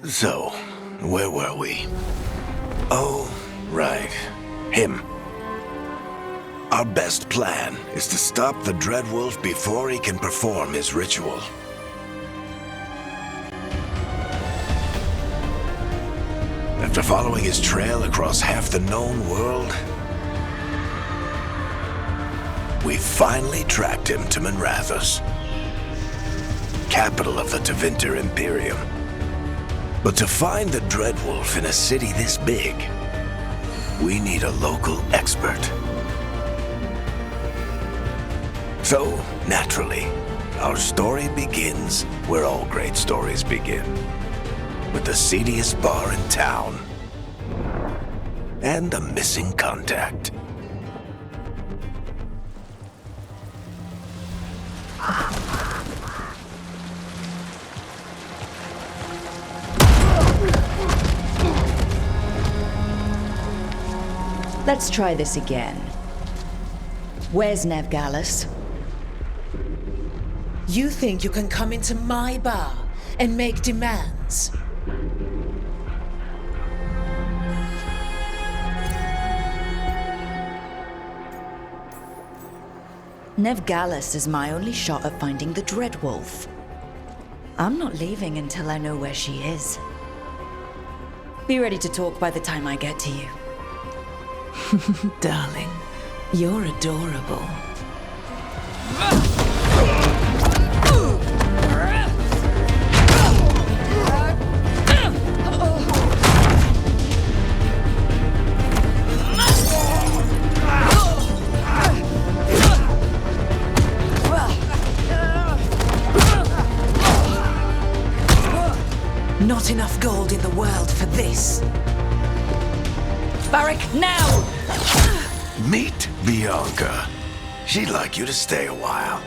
So, where were we? Oh, right. Him. Our best plan is to stop the Dreadwolf before he can perform his ritual. After following his trail across half the known world, we finally tracked him to Minrathous, capital of the Tevinter Imperium. But to find the Dreadwolf in a city this big, we need a local expert. So, naturally, our story begins where all great stories begin. With the seediest bar in town. And a missing contact. Let's try this again. Where's Veilguard? You think you can come into my bar and make demands? Veilguard is my only shot at finding the Dreadwolf. I'm not leaving until I know where she is. Be ready to talk by the time I get to you. Darling, you're adorable. Not enough gold in the world for this. Varric, now! Meet Bianca. She'd like you to stay a while.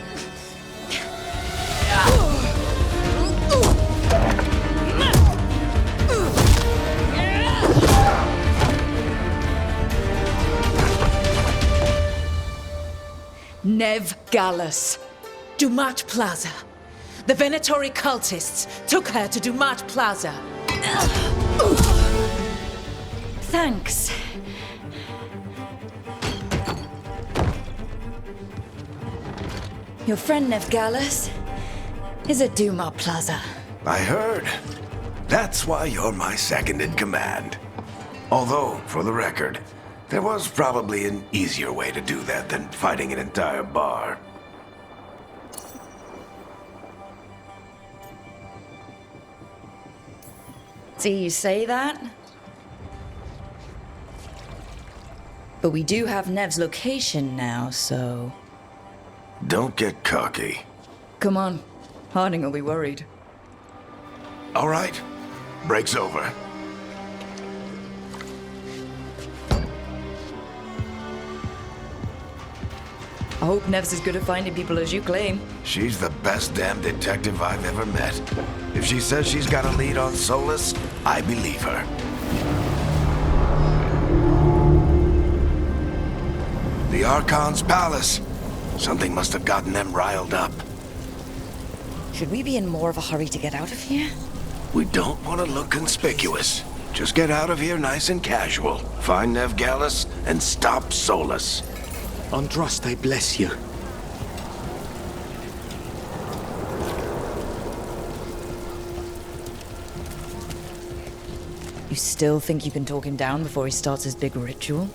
Veilguard. Dumat Plaza. The Venatori cultists took her to Dumat Plaza. Thanks. Your friend Veilguard is at Dumat Plaza. I heard. That's why you're my second in command. Although, for the record, there was probably an easier way to do that than fighting an entire bar. See, you say that? But we do have Nev's location now, so... Don't get cocky. Come on. Harding will be worried. All right. Break's over. I hope Nev's as good at finding people as you claim. She's the best damn detective I've ever met. If she says she's got a lead on Solus, I believe her. The Archon's palace. Something must have gotten them riled up. Should we be in more of a hurry to get out of here? We don't want to look conspicuous. Just get out of here nice and casual. Find Veilguard and stop Solus. Androst, I bless you. You still think you can talk him down before he starts his big ritual?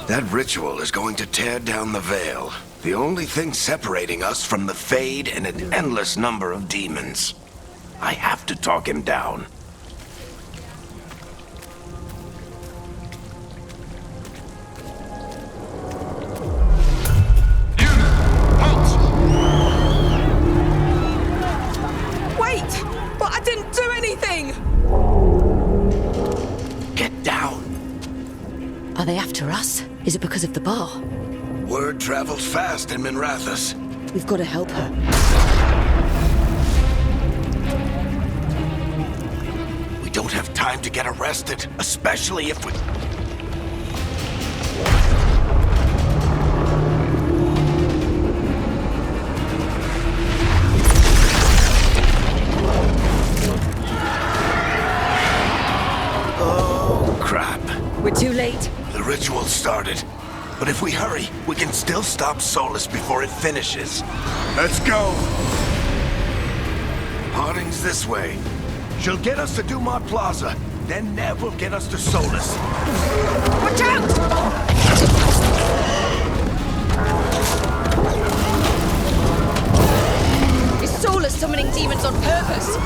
That ritual is going to tear down the veil. The only thing separating us from the Fade and an endless number of demons. I have to talk him down. Wait! But I didn't do anything! Get down. Are they after us? Is it because of the bar? Word travels fast in Minrathous. We've got to help her. We don't have time to get arrested, especially if we... ritual started. But if we hurry, we can still stop Solus before it finishes. Let's go! Harding's this way. She'll get us to Dumont Plaza. Then Nev will get us to Solus. Watch out! Is Solus summoning demons on purpose?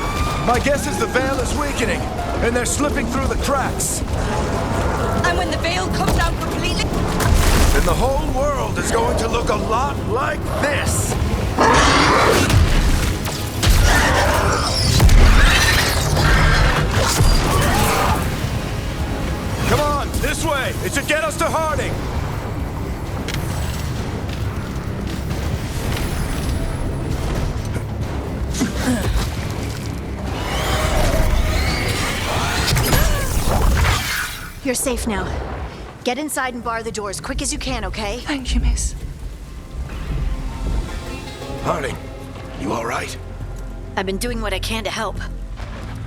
My guess is the Veil is weakening, and they're slipping through the cracks. And when the veil comes out completely... Then the whole world is going to look a lot like this. Come on, this way! It should get us to Harding! You're safe now. Get inside and bar the door as quick as you can, okay? Thank you, miss. Harding, you all right? I've been doing what I can to help.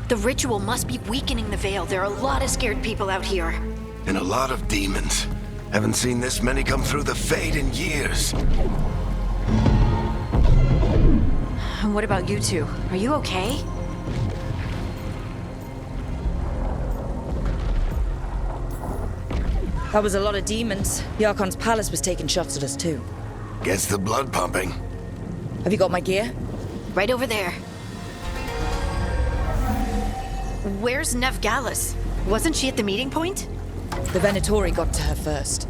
The ritual must be weakening the Veil. There are a lot of scared people out here. And a lot of demons. Haven't seen this many come through the Fade in years. And what about you two? Are you okay? That was a lot of demons. The Archon's palace was taking shots at us too. Gets the blood pumping. Have you got my gear? Right over there. Where's Nev Gallus? Wasn't she at the meeting point? The Venatori got to her first.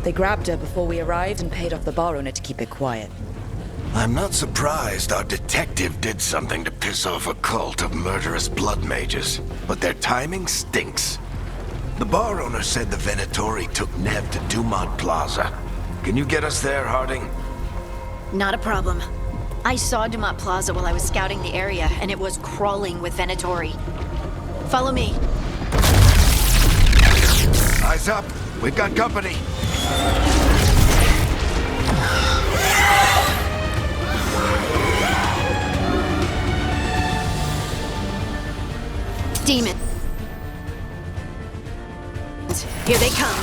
They grabbed her before we arrived and paid off the bar owner to keep it quiet. I'm not surprised our detective did something to piss off a cult of murderous blood mages, but their timing stinks. The bar owner said the Venatori took Nev to Dumont Plaza. Can you get us there, Harding? Not a problem. I saw Dumont Plaza while I was scouting the area, and it was crawling with Venatori. Follow me. Eyes up. We've got company. Demon. Here they come.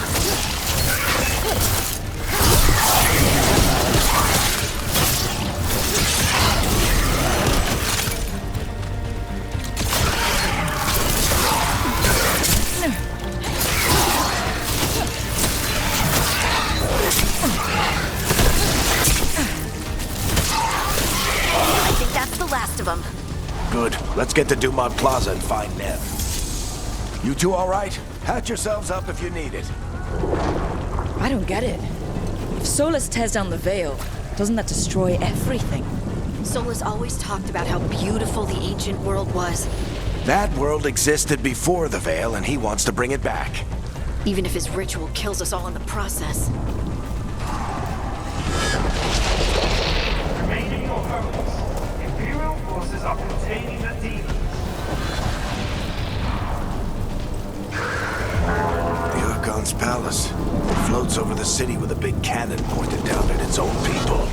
I think that's the last of them. Good. Let's get to Dumont Plaza and find Nev. You two all right? Patch yourselves up if you need it. I don't get it. If Solus tears down the Veil, doesn't that destroy everything? Solus always talked about how beautiful the ancient world was. That world existed before the Veil, and he wants to bring it back. Even if his ritual kills us all in the process. Remaining your focus. Imperial forces are containing the demons. The Archon's palace. It floats over the city with a big cannon pointed down at its own people.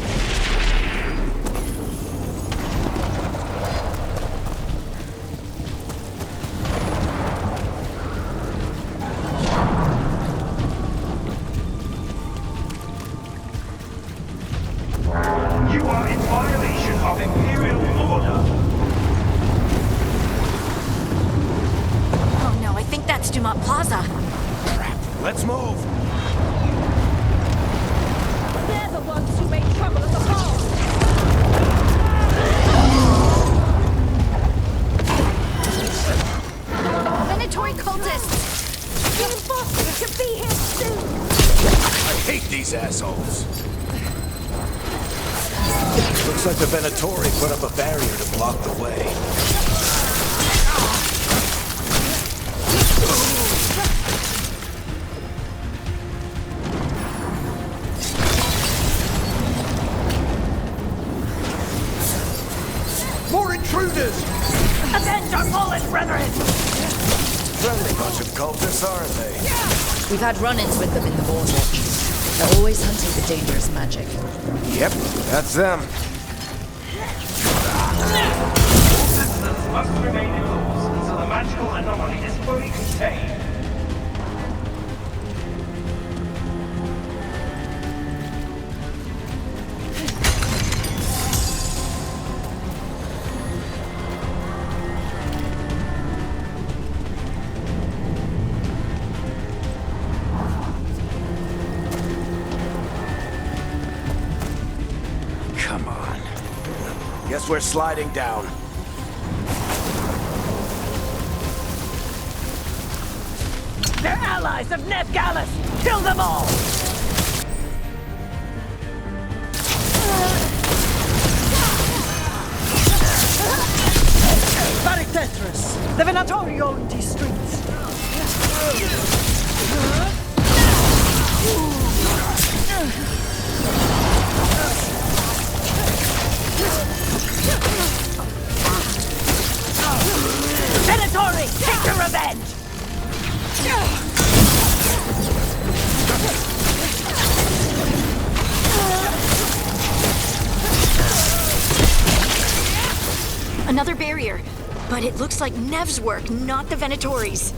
You are in violation of Imperial order. Oh no, I think that's Dumont Plaza. Crap. Let's move. They're the ones who made trouble at the hall! Venatori cultists! Reinforcements should be here soon! I hate these assholes. Looks like the Venatori put up a barrier to block the way. More intruders! Avenge our fallen brethren! Friendly bunch of cultists, aren't they? We've had run-ins with them in the War's Watch. They're always hunting for dangerous magic. Yep, that's them. Systems must remain in force until the magical anomaly is fully contained. come on. Guess we're sliding down. They're allies of Ned Gallus! Kill them all! Barictetras! The Venatori own these streets! Venatori! Take your revenge! Another barrier. But it looks like Nev's work, not the Venatori's.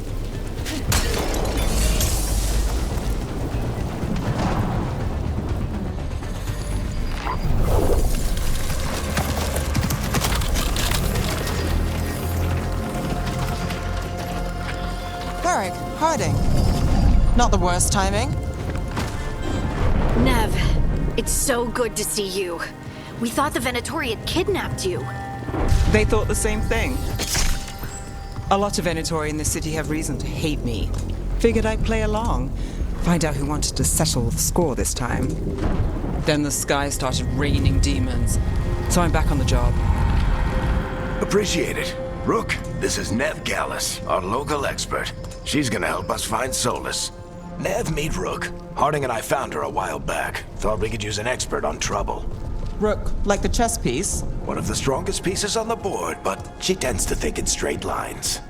Varric, Harding. Not the worst timing. Nev, it's so good to see you. We thought the Venatori had kidnapped you. They thought the same thing. A lot of Venatori in the city have reason to hate me. Figured I'd play along. Find out who wanted to settle the score this time. Then the sky started raining demons. So I'm back on the job. Appreciate it. Rook, this is Nev Gallus, our local expert. She's gonna help us find Solus. Nev, meet Rook. Harding and I found her a while back. Thought we could use an expert on trouble. Rook, like the chess piece? One of the strongest pieces on the board, but she tends to think in straight lines.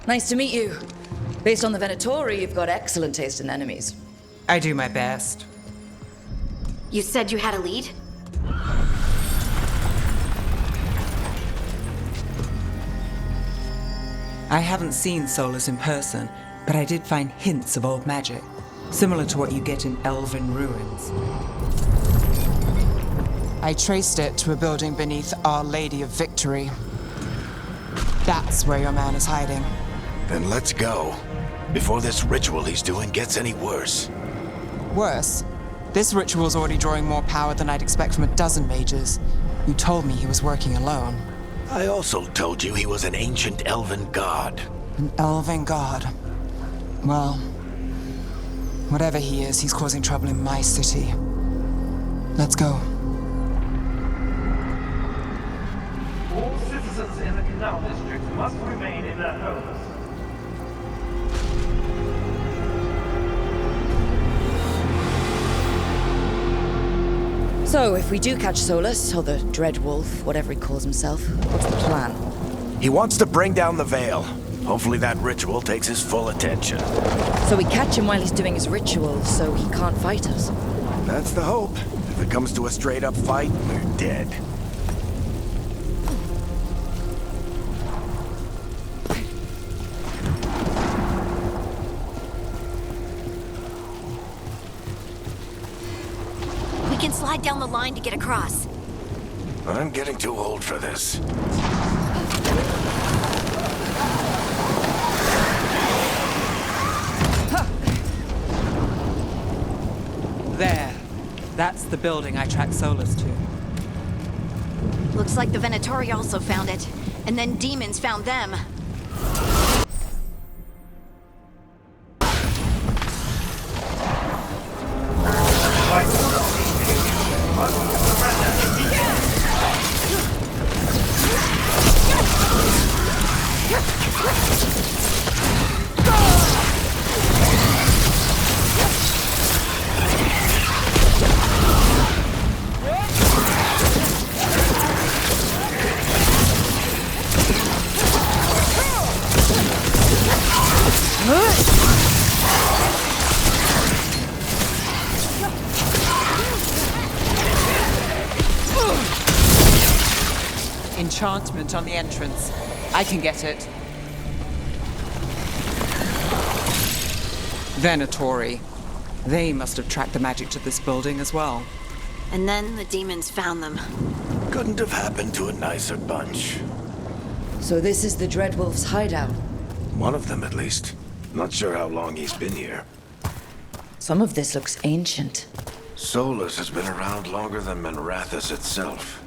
Nice to meet you. Based on the Venatori, you've got excellent taste in enemies. I do my best. You said you had a lead? I haven't seen Solus in person, but I did find hints of old magic, similar to what you get in elven ruins. I traced it to a building beneath Our Lady of Victory. That's where your man is hiding. Then let's go. Before this ritual he's doing gets any worse. Worse, this ritual's already drawing more power than I'd expect from a dozen mages. You told me he was working alone. I also told you he was an ancient elven god. An elven god. Well, whatever he is, he's causing trouble in my city. Let's go. All citizens in the Canal District must remain in their homes. So, if we do catch Solus, or the Dreadwolf, whatever he calls himself, what's the plan? He wants to bring down the Veil. Hopefully that ritual takes his full attention. So we catch him while he's doing his ritual, so he can't fight us. That's the hope. If it comes to a straight-up fight, we're dead. We can slide down the line to get across. I'm getting too old for this. There. That's the building I tracked Solus to. Looks like the Venatori also found it. And then demons found them. Enchantment on the entrance. I can get it. Venatori. They must have tracked the magic to this building as well. And then the demons found them. Couldn't have happened to a nicer bunch. So this is the Dreadwolf's hideout. One of them, at least. Not sure how long he's been here. Some of this looks ancient. Solus has been around longer than Minrathous itself.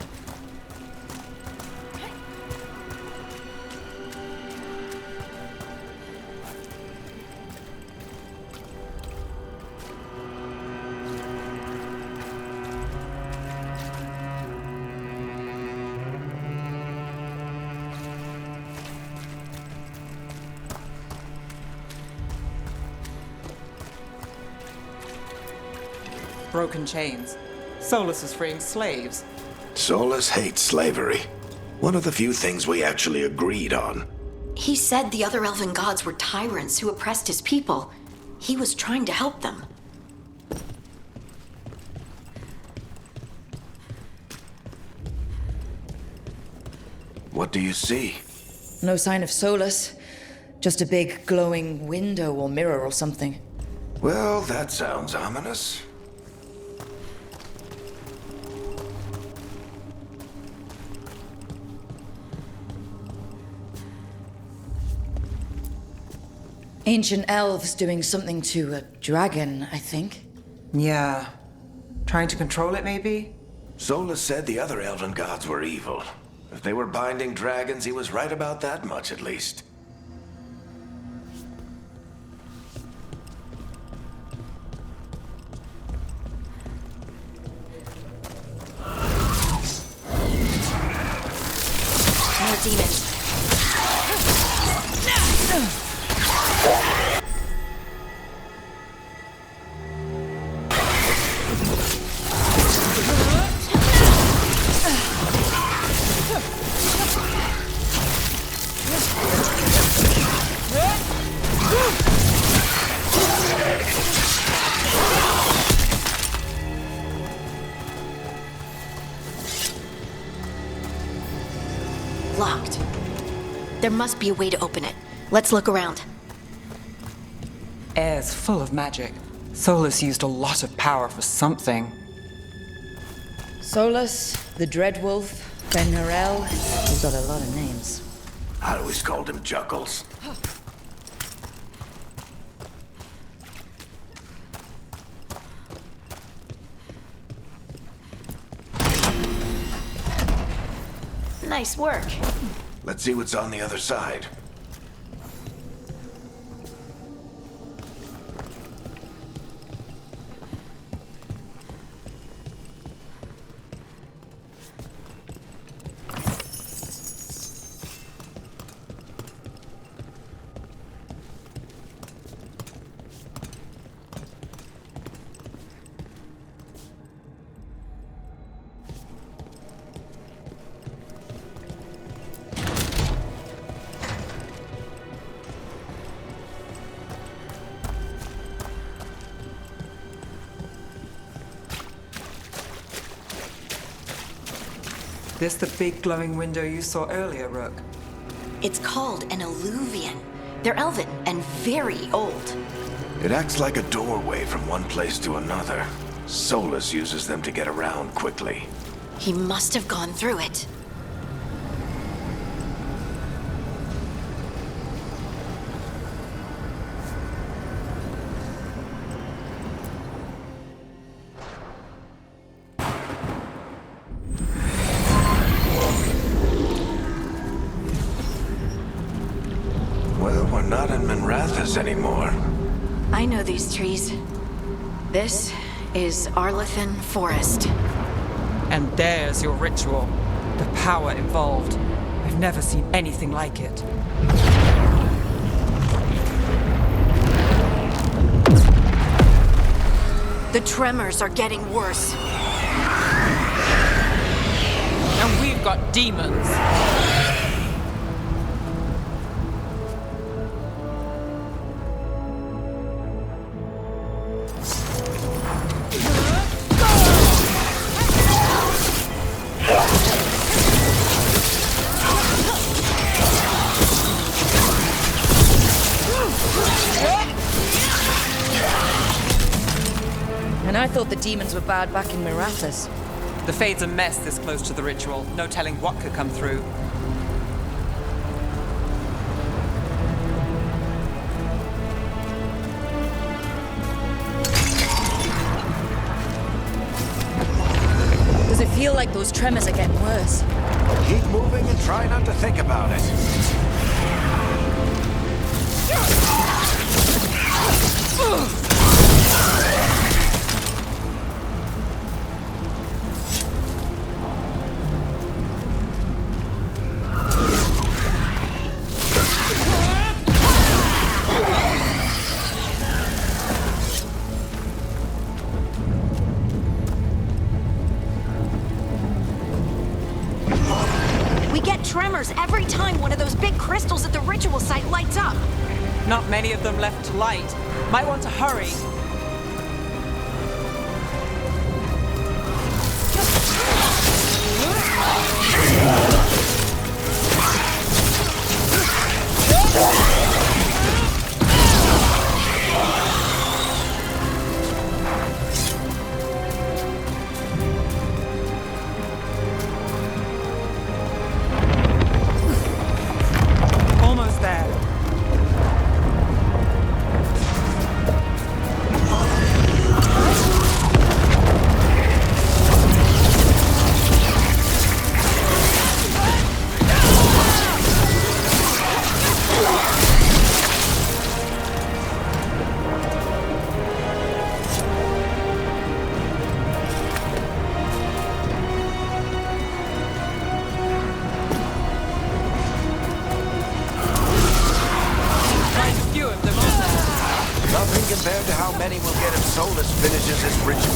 Broken chains. Solus is freeing slaves. Solus hates slavery. One of the few things we actually agreed on. He said the other elven gods were tyrants who oppressed his people. He was trying to help them. What do you see? No sign of Solus. Just a big glowing window or mirror or something. Well, that sounds ominous. Ancient elves doing something to a dragon, I think. Yeah. Trying to control it, maybe? Solus said the other elven gods were evil. If they were binding dragons, he was right about that much, at least. More demons. Locked. There must be a way to open it. Let's look around. Air's full of magic. Solus used a lot of power for something. Solus, the Dreadwolf, Ben-Harel. He's got a lot of names. I always called him Juggles. Nice work. Let's see what's on the other side. This the big glowing window you saw earlier, Rook? It's called an alluvian. They're elven and very old. It acts like a doorway from one place to another. Solus uses them to get around quickly. He must have gone through it. Well, we're not in Minrathous anymore. I know these trees. This is Arlethan Forest. And there's your ritual. The power involved. I've never seen anything like it. The tremors are getting worse. And we've got demons. And I thought the demons were bad back in Minrathous. The Fade's a mess this close to the ritual. No telling what could come through. feel like those tremors are getting worse. Keep moving and try not to think about it. We get tremors every time one of those big crystals at the ritual site lights up. Not many of them left to light. Might want to hurry. Almost there. Quite a few of them also. Nothing compared to how many we'll get if Solus finishes his ritual.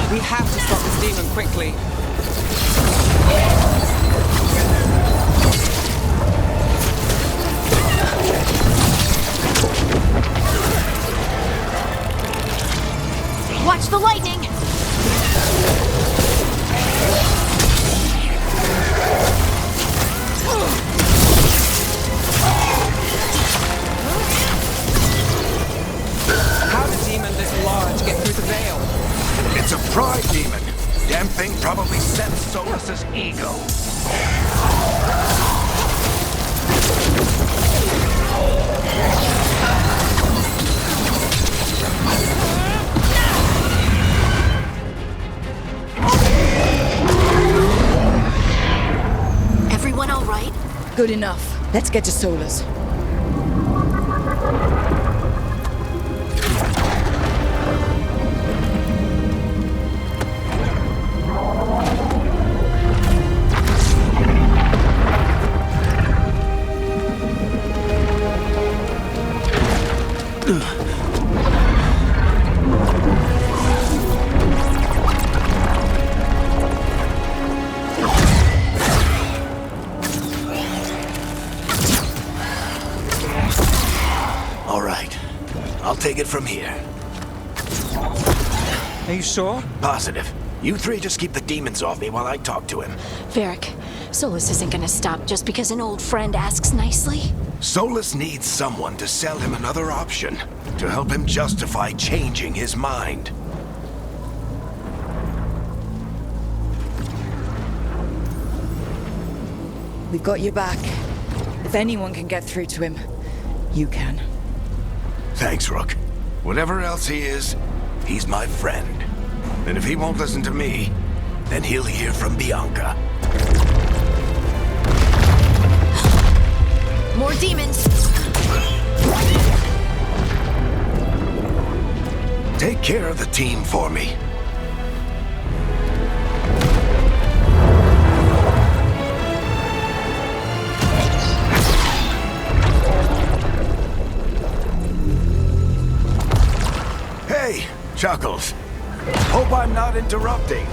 We have to stop this demon quickly. Watch the lightning! How did demon this large get through the veil? It's a pride demon. Damn thing probably sensed Solus's ego. Everyone all right? Good enough. Let's get to Solus. All right. I'll take it from here. Are you sure? Positive. You three just keep the demons off me while I talk to him. Varric, Solus isn't gonna stop just because an old friend asks nicely. Solus needs someone to sell him another option, to help him justify changing his mind. We've got your back. If anyone can get through to him, you can. Thanks, Rook. Whatever else he is, he's my friend. And if he won't listen to me, then he'll hear from Bianca. More demons! Take care of the team for me. Hey, Chuckles. Hope I'm not interrupting.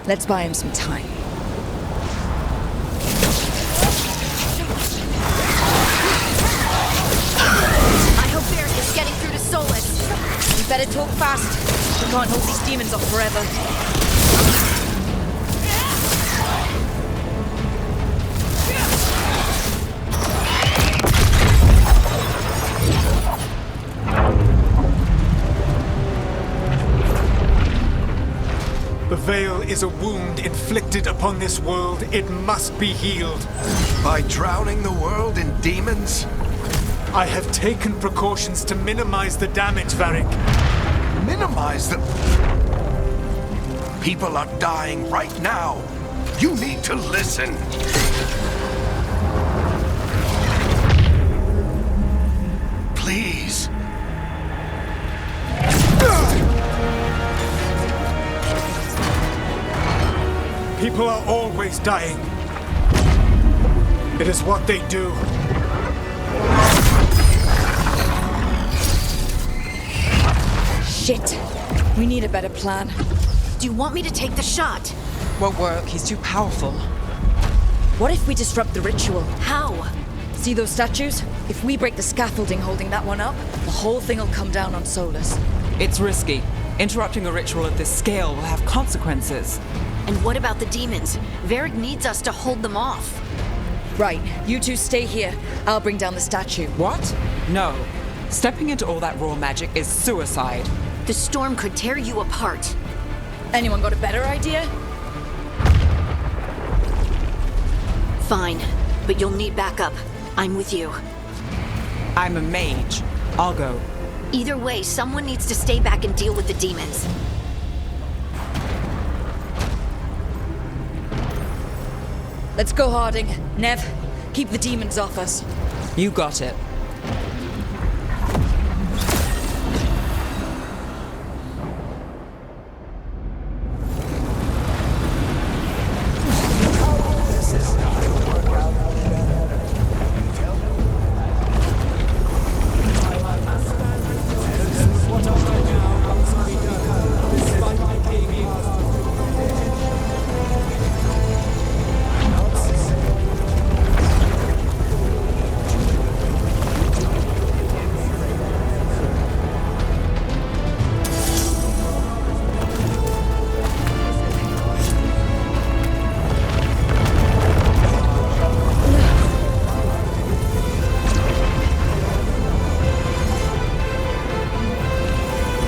Let's buy him some time. better talk fast. We can't hold these demons off forever. The Veil is a wound inflicted upon this world. It must be healed. By drowning the world in demons? I have taken precautions to minimize the damage, Varric. Minimize the... People are dying right now. You need to listen. Please. People are always dying. It is what they do. Shit. We need a better plan. Do you want me to take the shot? Won't work. He's too powerful. What if we disrupt the ritual? How? See those statues? If we break the scaffolding holding that one up, the whole thing will come down on Solus. It's risky. Interrupting a ritual of this scale will have consequences. And what about the demons? Varric needs us to hold them off. Right, you two stay here. I'll bring down the statue. What? No. Stepping into all that raw magic is suicide. The storm could tear you apart. Anyone got a better idea? Fine, but you'll need backup. I'm with you. I'm a mage. I'll go. Either way, someone needs to stay back and deal with the demons. Let's go, Harding. Nev, keep the demons off us. You got it.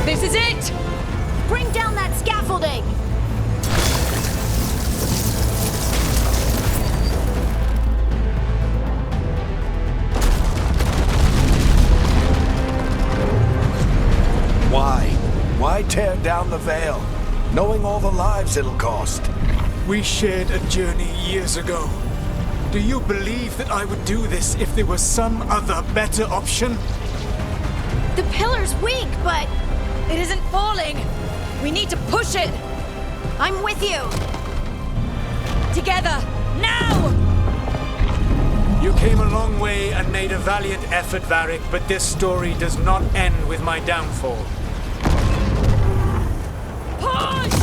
This is it! Bring down that scaffolding! Why? Why tear down the Veil, knowing all the lives it'll cost? We shared a journey years ago. Do you believe that I would do this if there was some other better option? The pillar's weak, but It isn't falling! We need to push it! I'm with you! Together! Now! You came a long way and made a valiant effort, Varric, but this story does not end with my downfall. Push!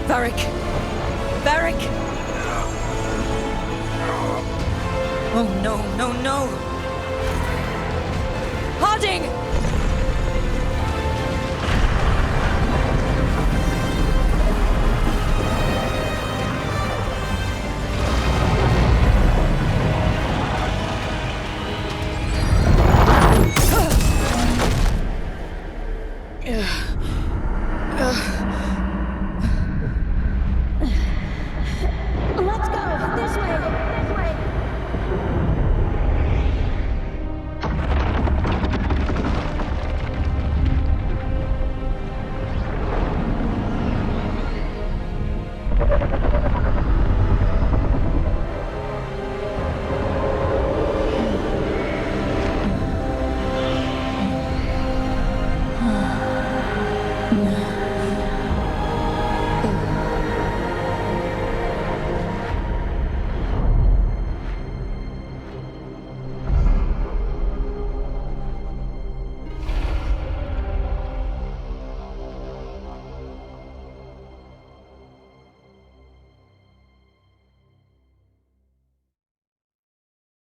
Varric! Varric! Oh no, no, no! Harding!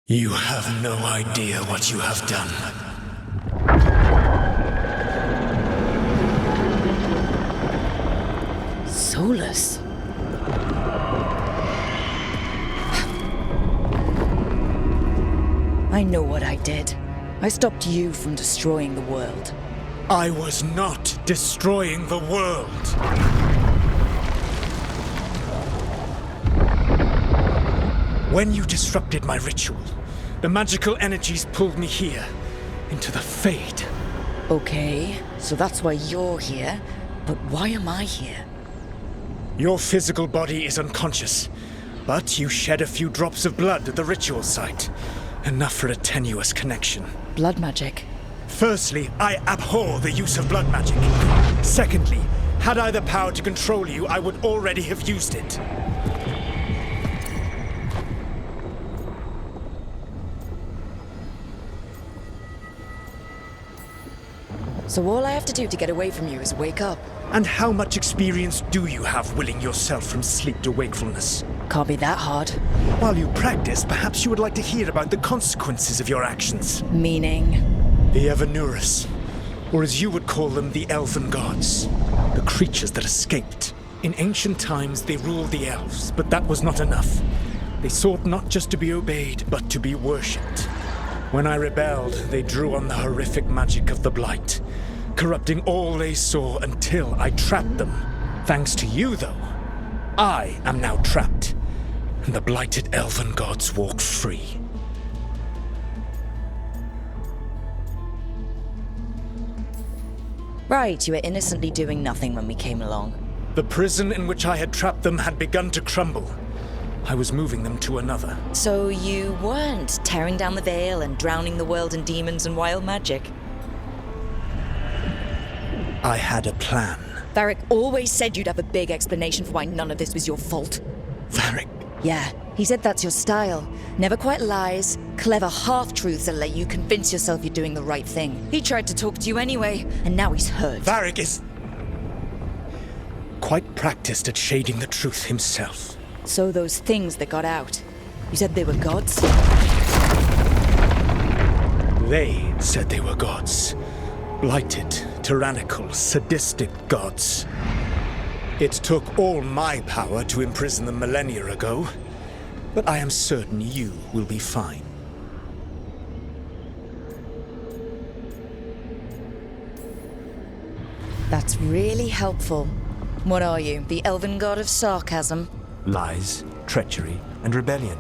You have no idea what you have done. Solus. I know what I did. I stopped you from destroying the world. I was not destroying the world. When you disrupted my ritual, the magical energies pulled me here, into the Fade. Okay, so that's why you're here, but why am I here? Your physical body is unconscious, but you shed a few drops of blood at the ritual site. Enough for a tenuous connection. Blood magic. Firstly, I abhor the use of blood magic. Secondly, had I the power to control you, I would already have used it. So all I have to do to get away from you is wake up. And how much experience do you have willing yourself from sleep to wakefulness? Can't be that hard. While you practice, perhaps you would like to hear about the consequences of your actions. Meaning? The Evanurus, or as you would call them, the Elven Gods. The creatures that escaped. In ancient times, they ruled the elves, but that was not enough. They sought not just to be obeyed, but to be worshipped. When I rebelled, they drew on the horrific magic of the Blight, corrupting all they saw until I trapped them. Thanks to you, though, I am now trapped, and the blighted Elven Gods walk free. Right, you were innocently doing nothing when we came along. The prison in which I had trapped them had begun to crumble. I was moving them to another. So you weren't tearing down the veil and drowning the world in demons and wild magic? I had a plan. Varric always said you'd have a big explanation for why none of this was your fault. Varric? Yeah, he said that's your style. Never quite lies, clever half-truths that let you convince yourself you're doing the right thing. He tried to talk to you anyway, and now he's hurt. Varric is quite practiced at shading the truth himself. So those things that got out, you said they were gods? They said they were gods. Blighted, tyrannical, sadistic gods. It took all my power to imprison them millennia ago, but I am certain you will be fine. That's really helpful. What are you, the elven god of sarcasm? Lies, treachery, and rebellion,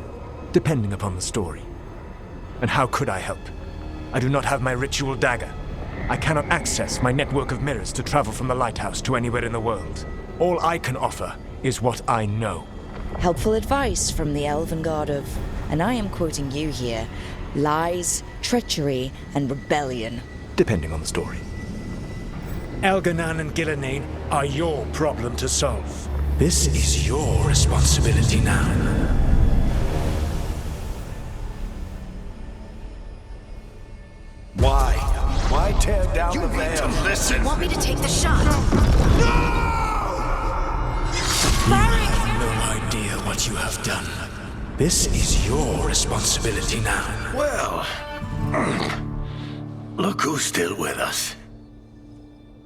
depending upon the story. And how could I help? I do not have my ritual dagger. I cannot access my network of mirrors to travel from the lighthouse to anywhere in the world. All I can offer is what I know. Helpful advice from the elven god of, and I am quoting you here, lies, treachery, and rebellion. Depending on the story. Elganan and Gillenane are your problem to solve. This is your responsibility now. Why tear down the veil? Listen. Want me to take the shot? You have no idea what you have done. This is your responsibility now. Well, look who's still with us.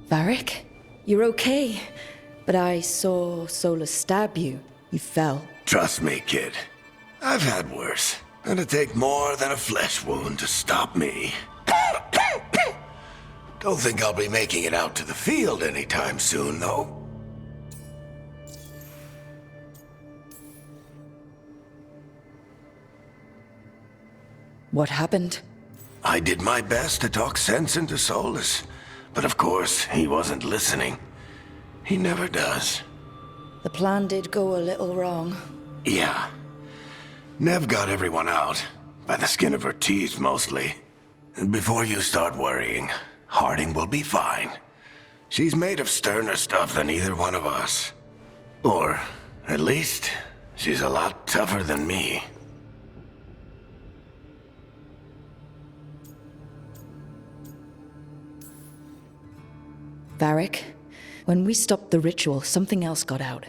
Varric, you're okay. But I saw Solus stab you. You fell. Trust me, kid. I've had worse. It'll take more than a flesh wound to stop me. Don't think I'll be making it out to the field anytime soon, though. What happened? I did my best to talk sense into Solus, but of course, he wasn't listening. He never does. The plan did go a little wrong. Yeah. Nev got everyone out, by the skin of her teeth mostly. And before you start worrying, Harding will be fine. She's made of sterner stuff than either one of us. Or, at least, she's a lot tougher than me. Varric, when we stopped the ritual, something else got out.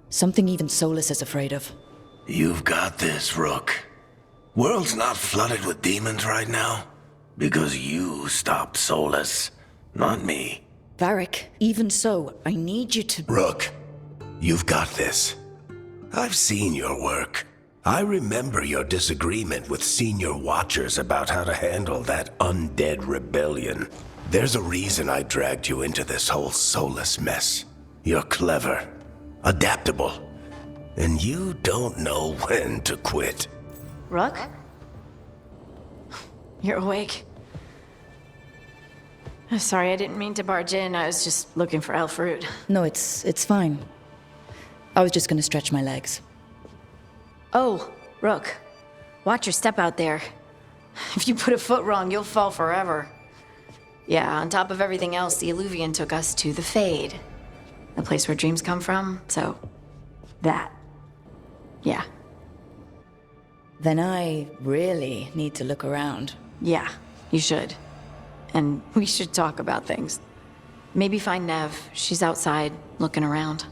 Something even Solus is afraid of. You've got this, Rook. World's not flooded with demons right now. Because you stopped Solus, not me. Varric, even so, I need you to... Rook, you've got this. I've seen your work. I remember your disagreement with senior watchers about how to handle that undead rebellion. There's a reason I dragged you into this whole Solus mess. You're clever, adaptable, and you don't know when to quit. Rook? You're awake. Sorry, I didn't mean to barge in. I was just looking for elf fruit. No, it's fine. I was just gonna stretch my legs. Oh, Rook. Watch your step out there. If you put a foot wrong, you'll fall forever. Yeah, on top of everything else, the Illuvian took us to the Fade. The place where dreams come from, so... that. Yeah. Then I really need to look around. Yeah, you should. And we should talk about things. Maybe find Nev. She's outside, looking around.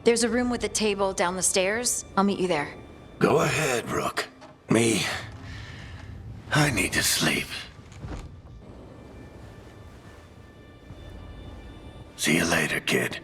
There's a room with a table down the stairs. I'll meet you there. Go ahead, Rook. Me, I need to sleep. See you later, kid.